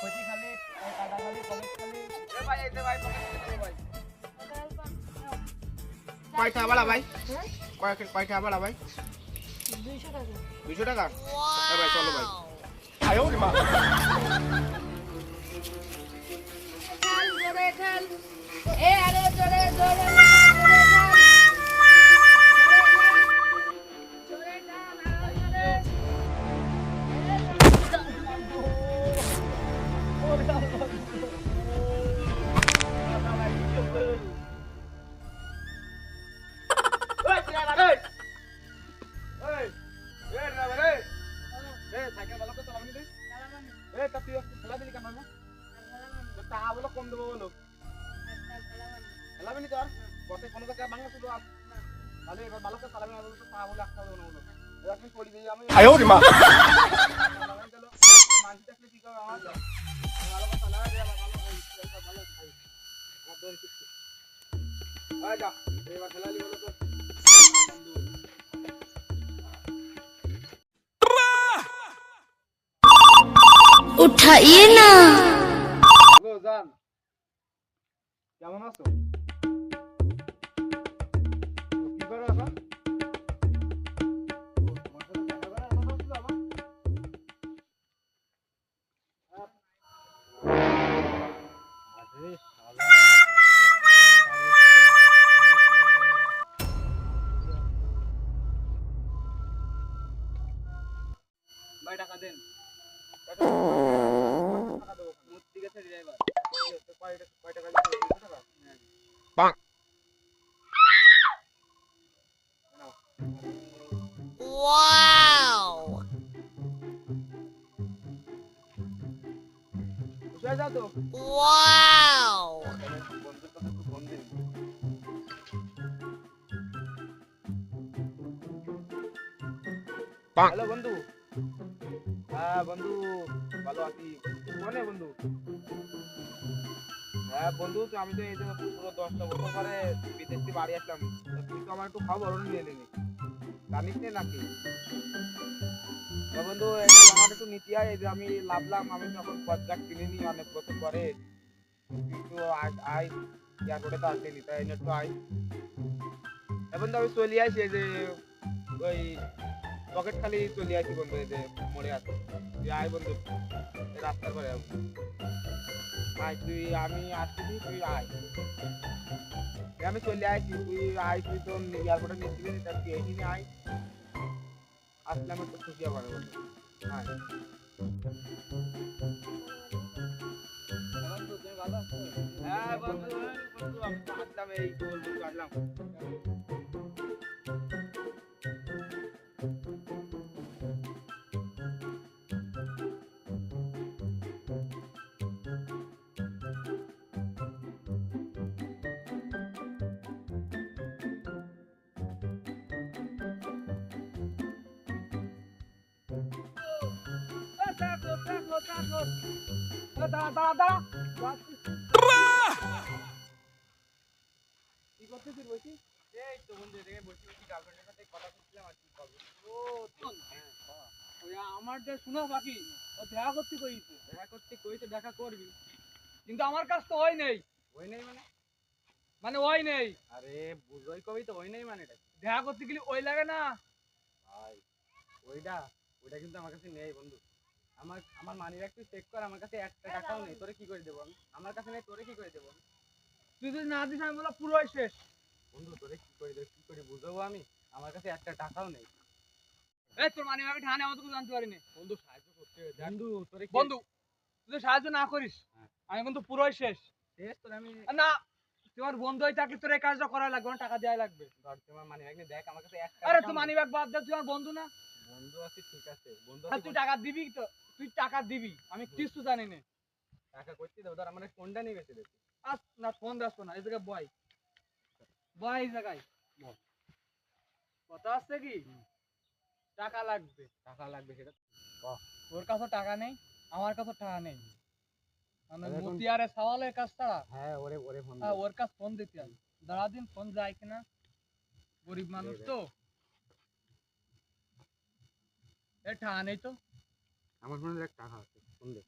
কচি খালি কাটা খালি পকেট খালি এ ভাই এই যে ভাই পকেট থেকে ভাই কয়টা বাড়া ভাই কয়টা বাড়া ভাই 200 টাকা 200 টাকা এ ভাই চলো ভাই আয়ো রে মা খেল জোরে খেল এ আরে জোরে জোরে আয়ো রে মা उठाइए ना কেমন আছো কি করো এখন ভাই টাকা দেন মূর্তি গেছে ড্রাইভার কয় টাকা দিতে 200 টাকা পাক বুঝে যাও তো বন্ধুর কথা একটু ফোন দিন হ্যালো বন্ধু হ্যাঁ বন্ধু ভালো আছি কোনে বন্ধু হ্যাঁ বন্ধু তো আমি তো এই যে পুরো 10টা বছর পরে বিদেশ থেকে বাড়ি আসলাম তুই তো আমার একটু খবর নিয়ে নিলি জানিস না নাকি বন্ধু আমার একটু নীতি হয় এই যে আমি লাভলাম আমি যখন পদগাট কিনে নিই অনেক বছর পরে একটু আই এয়ারপোর্টে তো আসেনি তাই একটু আই এখন তো আমি চলে আসি এই যে ওই পকেট খালি চলে আসি বন্ধু এই যে মরে আছে তুই আয় বন্ধু রাস্তার পরে আয় তুই আমি আসছি তুই আয় আমি চলে আসছি তুই আয় তুই তো এয়ারপোর্টে নিয়েছিলি তা তুই এইখানে আয় আসলাম একটু খুশি হবে বন্ধু আয় বন্ধু তুমি ভালো আছো হ্যাঁ বন্ধু বন্ধু আমি তো আসলাম এই তো বন্ধু আসলাম কি করতেছিস বলছি এই তো বন্ধু এদিকে বসে বসে গার্লফ্রেন্ডের সাথে কথা বলছিলাম আর কি করবো ওই আমার যে শুনো বাকি ও দেখা করতে কইছে দেখা করবি কিন্তু আমার কাছ তো ওই নেই ওই নেই মানে মানে ওই নেই আরে বুঝোই কবি তো ওই নেই মানে এটা দেখা করতে গেলে ওই লাগে না ভাই ওইটা ওইটা কিন্তু আমার কাছে নেই বন্ধু আমার মানি ব্যাগ তুই চেক কর আমার কাছে 1 টাকাও নেই তোরে কি করে দেব আমি আমার কাছে নেই তোরে কি করে দেব আমি তুই যদি না দিস আমি বলা পুরোই শেষ বন্ধু তোরে কি করে দেব কি করে বুঝাবো আমি আমার কাছে 1 টাকাও নেই এই তোর মানি ব্যাগে ঠানে আমাকে জানতে পারিনি বন্ধু সাহায্য করতে হবে বন্ধু তোরে কি বন্ধু তুই যদি সাহায্য না করিস হ্যাঁ। আমি কিন্তু পুরোই শেষ শেষ তোরে আমি না তোমার বন্ধু হয়ে থাকলে তোর এই কাজটা করা লাগবে না টাকা দেওয়া লাগবে ধর তোমার মানি ব্যাগ দেখ আমার কাছে 1 আরে টাকা তুই মানি ব্যাগ বাদ দে তুই আমার বন্ধু না বন্ধু আছে ঠিক আছে বন্ধু আর আছে তুই টাকা দিবি তো তুই টাকা দিবি আমি কিছু জানি না টাকা করতে দাও ধর আমার ফোনটা নিয়ে গেছে দেখি আজ না ফোন দাস না এই জায়গায় বয় বয় এই জায়গায় কথা আছে কি টাকা লাগবে সেটা ওর কাছে টাকা নেই আমার কাছে টাকা নেই মানে এখন- মতিয়ারে সওয়ালের কাছ ছাড়া হ্যাঁ ওরে ওরে ফোন হ্যাঁ ওর কাছে ফোন দিতে হবে দাঁড়া দিন ফোন যায় কিনা গরিব মানুষ তো এ টাকা নেই তো আমার ফোনে দেখ টাকা আছে ফোন দে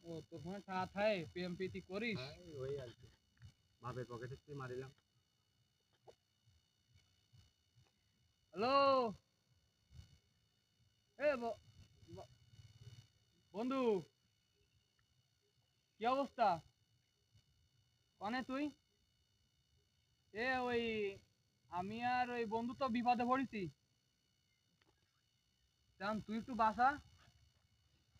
ও তোর ফোনে টাকা থাকে প্রেম প্রীতি করিস? ওই আর কি বাপের পকেটে তুই মারিলাম। হ্যালো এ বন্ধু, কি অবস্থা? কনে তুই? ওই আমি আর ওই বন্ধু তো বিপদে পড়েছি। জান তুই একটু বাঁচা,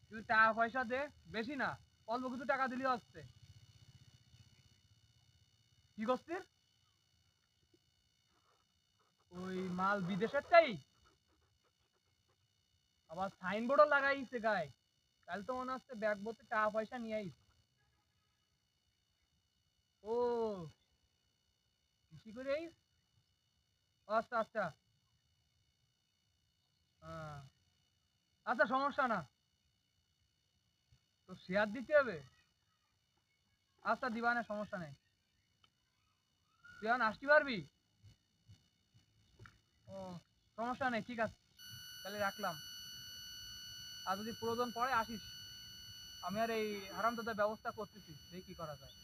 তুই টাকা পয়সা দে, বেশি না, অল্প কিছু টাকা দিলেই হচ্ছে। কি করছিস? ওই মাল বিদেশের চাই, আবার সাইনবোর্ডও লাগাইছে গায়ে। তাহলে তো মনে হচ্ছে ব্যাগ ভর্তি টাকা পয়সা নিয়ে আইস। ও কৃষি করে আইস? আচ্ছা আচ্ছা, হ্যাঁ, আচ্ছা সমস্যা না, তো শেয়ার দিতে হবে। আচ্ছা দিবা না, সমস্যা নেই। তুই এখন আসতে পারবি? ও সমস্যা নেই, ঠিক আছে, তাহলে রাখলাম। আর যদি প্রয়োজন পড়ে আসিস, আমি আর এই হারামদাদার ব্যবস্থা করতেছি, দেখি কি করা যায়।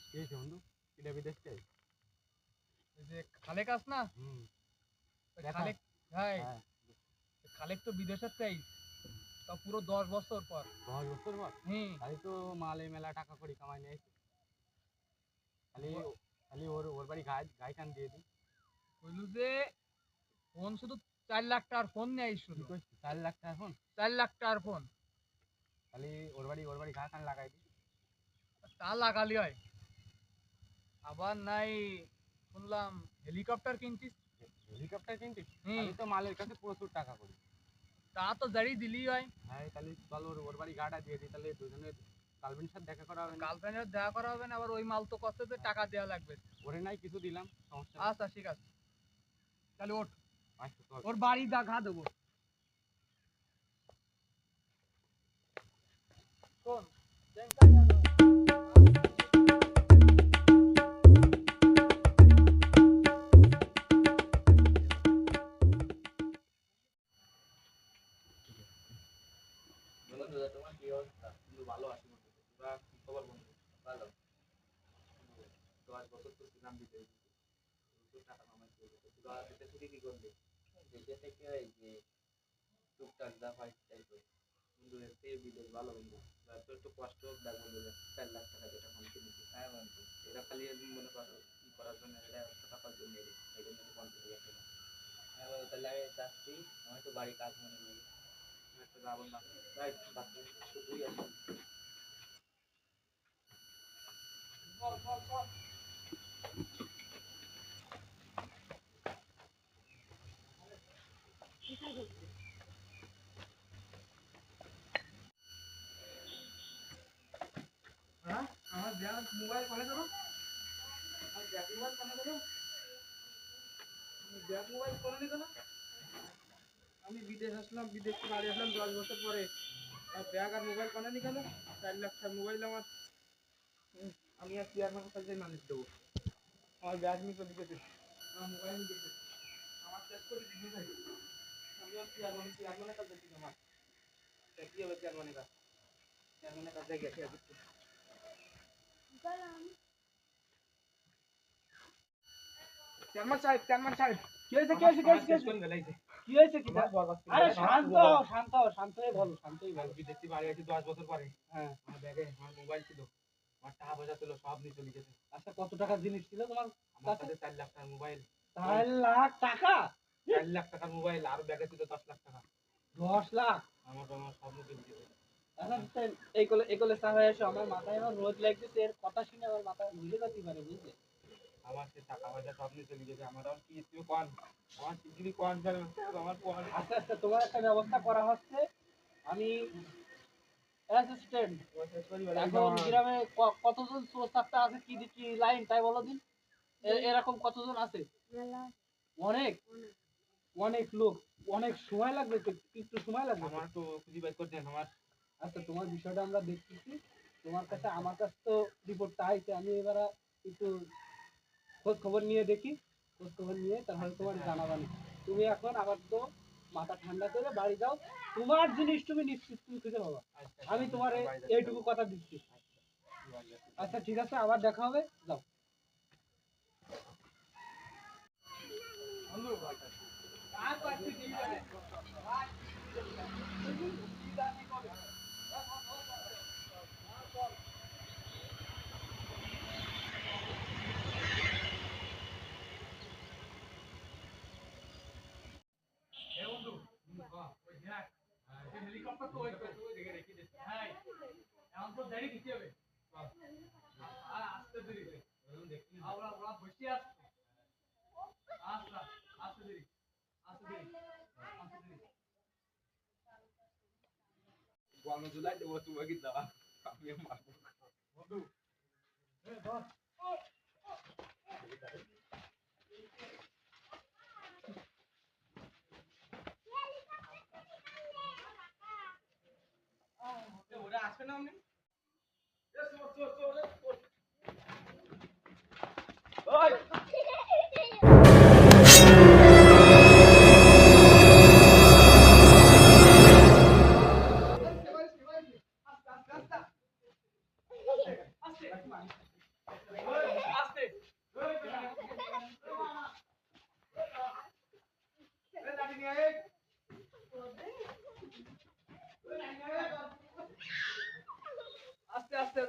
কি হয়েছে বন্ধু? কিটা বিদেশ চাই? এই যে খালেক আস না, ওই দেখা? খালেক, হ্যাঁ হ্যাঁ। খালেক তো বিদেশের চাই, তা পুরো 10 বছর পর। 10 বছর পর? হুম, তাই তো মালে মেলা টাকা কড়ি কামাই নিয়ে আইছে। খালি খালি ওর ওর বাড়ি গায়ে কান দিয়ে দিই। বললু যে ফোন শুধু 4 লাখ টাকার ফোন নেই, কি শুধু কইছিস? 4 লাখ টাকা এখন? 4 লাখ টাকার ফোন। খালি ওর বাড়ি ঘা কান লাগাই দিই। তা লাগালি হয়। আবার নাই শুনলাম হেলিকপ্টার কিনছিস। হেলিকপ্টার কিনছিস? হুম, আমি তো মালের কাছে প্রচুর টাকা করি। তা তো জারি দিলি হয়। হ্যাঁ, তাহলে চল ওর বাড়ি গাটা দিয়ে দিই, তাহলে দুজনের গার্লফ্রেন্ডের সাথে দেখা করা হবে না? গার্লফ্রেন্ডের দেখা করা হবে না, আবার ওই মাল তো কষ্ট টাকা দেওয়া লাগবে। ওরে নাই কিছু দিলাম, সমস্যা নেই। আচ্ছা ঠিক আছে, তাহলে ওঠ, আচ্ছা চল। ওর বাড়ি দেখা দেবো। শোন, বন্ধু তোমার কি অবস্থা? বন্ধু ভালো আছি বন্ধু, তোরা কি খবর বন্ধু? ভালো। 10 বছর তো ছিলাম বিদেশে, প্রচুর টাকা কামাইছি। তোরা দেশে থেকে কি করলি? দেশে থেকে এই যে টুকটাক যা হয় সেটাই করি বন্ধু। এর থেকে বিদেশ ভালো বন্ধু। তো একটু কষ্ট হোক, দেখ বন্ধু, 4 লাখ টাকা যেটা ফোন কিনেছি, হ্যাঁ বন্ধু, এটা খালি মনে করো কি করার জন্য, এটা 100 টাকার জন্য, এই জন্য তো 50 হাজার টাকা। হ্যাঁ বন্ধু, তাহলে আমি যাচ্ছি, আমার একটু বাড়ি কাজ মনে করি, একটা যাবো না, তাই বাচ্চা একটু ঘুরে আসি। হ্যাঁ, আমার ব্যাগ মোবাইল কোনে গেল? আমার ব্যাগ মোবাইল কোনে গেল? ব্যাগ মোবাইল কোনে গেল? আমি বিদেশ আসলাম, বিদেশ থেকে বাড়ি আসলাম 10 বছর পরে, আর ব্যাগ আর মোবাইল কোনে নিয়ে গেল? 4 লাখ টাকার মোবাইল আমার। আমি আর চেয়ারম্যানের কাছে মানুষ দেবো, আমার ব্যাগ নিয়ে চলে গেছে, আমার মোবাইল নিয়ে গেছে, আমার শেষ করে দিতে চাই। আমি আর চেয়ারম্যানের কাছে দিচ্ছি, আমার কি হবে চেয়ারম্যানের কাছে গেছে। চেয়ারম্যান সাহেব, কি হয়েছে, কি হয়েছে, কি হয়েছে, কি হয়েছে, কি আরে শান্ত হও, শান্ত হও, শান্ত হয়ে বলো, শান্ত হয়ে বলো। বিদেশি বাড়ি আছি 10 বছর পরে, হ্যাঁ, আমার ব্যাগে আমার মোবাইল ছিল, আমার টাকা পয়সা ছিল, সব নিয়ে চলে গেছে। আচ্ছা কত টাকার জিনিস ছিল তোমার আমার কাছে? কাছে 4 লাখ টাকার মোবাইল। 4 লাখ টাকা? 4 লাখ টাকার মোবাইল, আর ব্যাগে ছিল 10 লাখ টাকা। 10 লাখ? আমার সব নিয়ে চলে গেছে। এখন এই কলে স্যার হয়ে এসো, আমার মাথায় আমার রোদ লাগতেছে, এর কথা শুনে আমার মাথা ঘুরে যেতে পারে, বুঝলে? আমার সে টাকা পয়সা সব নিয়ে চলে গেছে। আমার আর কি তুমি কোন, আমার শিগগিরই কোন, আমার কোন। আচ্ছা আচ্ছা, তোমার একটা ব্যবস্থা করা হচ্ছে। আমি অ্যাসিস্ট্যান্ট, এখন গ্রামে কতজন সোর্স থাকতে আছে, কি কি লাইন তাই বলো দিন। এরকম কতজন আছে? অনেক, অনেক লোক, অনেক সময় লাগবে তো, একটু সময় লাগবে তো। আমার তো খুঁজে বের করতে হবে আমার। আচ্ছা তোমার বিষয়টা আমরা দেখতেছি, তোমার কাছে আমার কাছে তো রিপোর্টটা আইছে, আমি এবার একটু খোঁজ খবর নিয়ে দেখি, খোঁজ খবর নিয়ে তাহলে তোমার জানাবানি। তুমি এখন আবার তো মাথা ঠান্ডা করে বাড়ি যাও, তোমার জিনিস তুমি নিশ্চিত তুমি খুঁজে পাবা। আমি তোমার এইটুকু কথা দিচ্ছি। আচ্ছা ঠিক আছে, আবার দেখা হবে, যাও। জুলাই দেবো তুমি কি দাও আমি মারবো ওরা আসবে না আপনি আস্তে আস্তে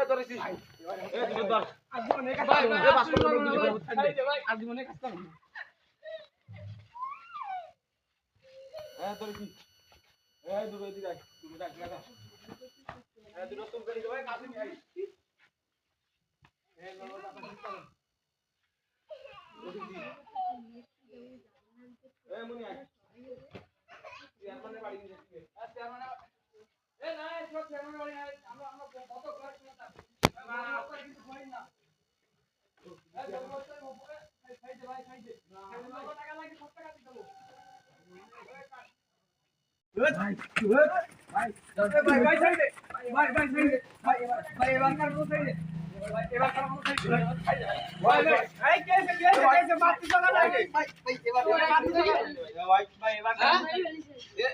ধরেছি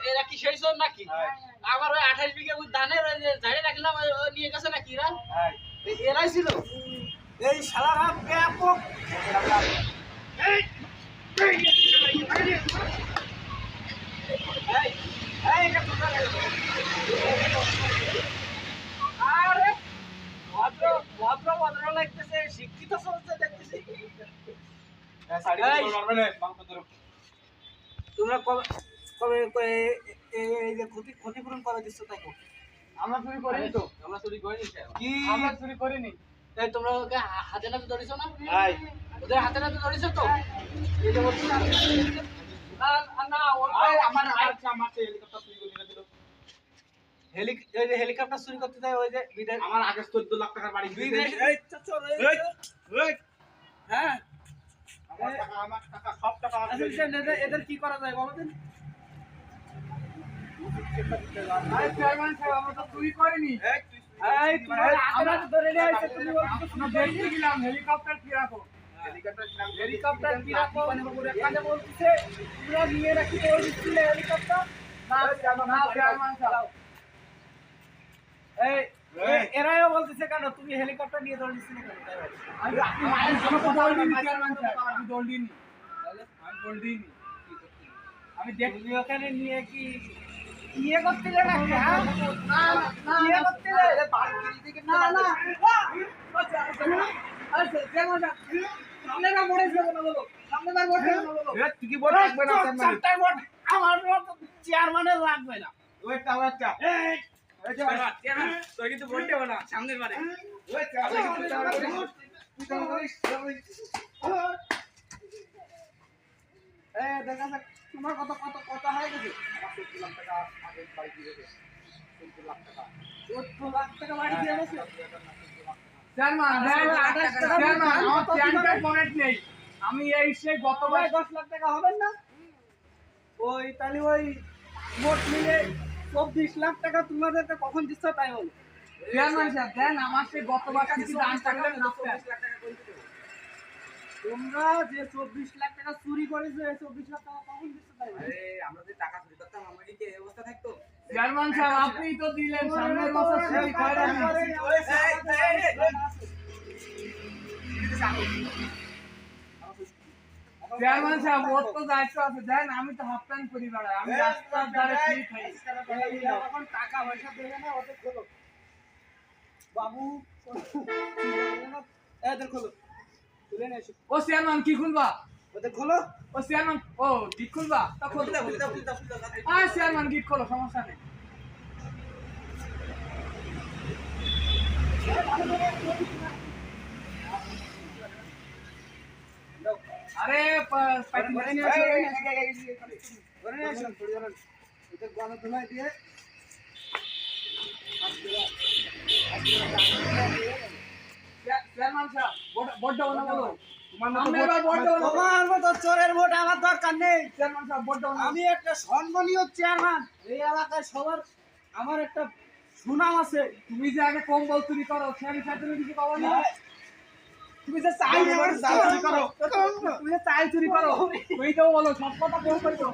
এরা কি সেই সব নাকি? আমার ওই 28 বিঘা ধানের ঝাড়ে রাখলাম, নিয়ে গেছে নাকি এরা? এরাই ছিল এই শালারা ব্যাপক। আরে ভদ্র ভদ্র ভদ্র লাগতেছে, শিক্ষিত সমাজে দেখতেছি। তোমরা কবে কবে এই যে ক্ষতিপূরণ কবে দিচ্ছ তাই? আমরা চুরি করিনি তো। আমরা চুরি করিনি কি? আমরা চুরি করিনি। তাই তোমরা ওকে হাতে নাতে ধরেছো না? ওদের হাতে নাতে ধরেছো তো? এই যে বলছি না না আমার হেলিকপ্টার চুরি করতে যায় ওই যে বিদেশ। আমার আগে 14 লাখ টাকার বাড়ি বিদেশ। হ্যাঁ আমার টাকা সব টাকা এদের কি করা যায় বলো দিন? আরে চেয়ারম্যান সাহেব, আমরা তো চুরি করিনি। এই আমরা তো ধরে নিয়ে এসে তুমি বলছো আমরা দেখতে গেলাম হেলিকপ্টার কি রাখো। হেলিকপ্টার কি রাখো কাজে বলতেছে তোমরা নিয়ে রাখি ওই স্কুলে হেলিকপ্টার। না চেয়ারম্যান সাহেব, এই এরাও বলতেছে কেন তুমি হেলিকপ্টার নিয়ে দৌড়িয়েছিলে কেন? আমি দেখি ওখানে নিয়ে কি ইয়ে করছিলে নাকি? ইয়ে করছিলে না না সামনে না মোড়ে যাবো না বলো, সামনে না মোড়ে যাবো না বলো। তুই কি বল লাগবে না আমার চেয়ারম্যানের লাগবে না। ওইটা ওইটা তুই কিন্তু বলতে হবে না সামনের বারে। দেখা যাক তোমার কত কত কথা হয়ে গেছে। 70 লাখ টাকা আগের বাড়ি দিয়ে গেছে। 70 লাখ টাকা 70 লাখ টাকা বাড়ি দিয়ে গেছে চেয়ারম্যান। চেয়ারম্যান আমার তো চেয়ারম্যান পয়েন্ট নেই। আমি এই সেই গতবার 10 লাখ টাকা হবেন না ওই তাহলে ওই মোট মিলে 24 লাখ টাকা তোমাদেরকে কখন দিচ্ছ তাই বলো। চেয়ারম্যান সাহেব দেন আমার সেই গতবার কিছু দান থাকলে 24 লাখ টাকা করে দিতে তোমরা যে 24 লাখ টাকা চুরি করেছো এই 24 লাখ টাকা কখন দিতে পারবে? আরে আমরা যে টাকা চুরি করতাম আমাদের কি এই অবস্থা থাকতো? চেয়ারম্যান সাহেব আপনিই তো দিলেন সামনের বছর চুরি করেন না। চেয়ারম্যান সাহেব ওর তো দায়িত্ব আছে দেন আমি তো হাফ প্যান্ট পরি বেড়াই আমি রাস্তার ধারে ফ্রি খাই এখন টাকা পয়সা দেবে না ওদের খোলো বাবু এদের খোলো তুলে নিয়ে এসো ও চেয়ারম্যান কি খুলবা ওদের খোলো ও চেয়ারম্যান ও গিট খুলবা তা খোলো চেয়ারম্যান গিট খোলো সমস্যা নেই আরে পাইটি নিয়ে আসো এটা গণ ধুলাই দিয়ে চেয়ারম্যান সাহেব বড় না বলো তোমার মতো চোরের ভোট আমার দরকার নেই চেয়ারম্যান সাহেব বড় আমি একটা সম্মানীয় চেয়ারম্যান এই এলাকায় সবার আমার একটা সুনাম আছে তুমি যে আগে কম্বল চুরি করো সে বিষয়ে তুমি কিছু পাবো না তুমি যে চাই চুরি করো তুমি যে চাই চুরি করো তুই তো বলো সব কথা কেউ করছো